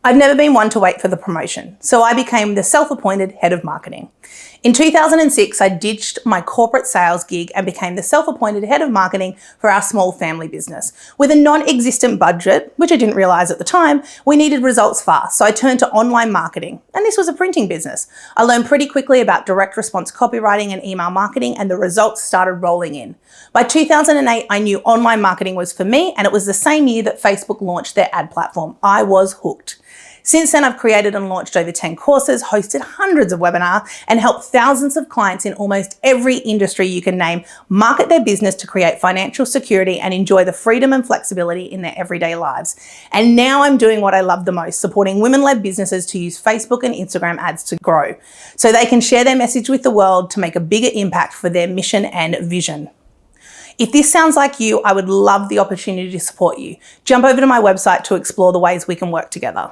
I've never been one to wait for the promotion, so I became the self-appointed head of marketing. In 2006, I ditched my corporate sales gig and became the self-appointed head of marketing for our small family business. With a non-existent budget, which I didn't realise at the time, we needed results fast, so I turned to online marketing, and this was a printing business. I learned pretty quickly about direct response copywriting and email marketing, and the results started rolling in. By 2008, I knew online marketing was for me, and it was the same year that Facebook launched their ad platform. I was hooked. Since then, I've created and launched over 10 courses, hosted hundreds of webinars, and helped thousands of clients in almost every industry you can name market their business to create financial security and enjoy the freedom and flexibility in their everyday lives. And now I'm doing what I love the most, supporting women-led businesses to use Facebook and Instagram ads to grow, so they can share their message with the world to make a bigger impact for their mission and vision. If this sounds like you, I would love the opportunity to support you. Jump over to my website to explore the ways we can work together.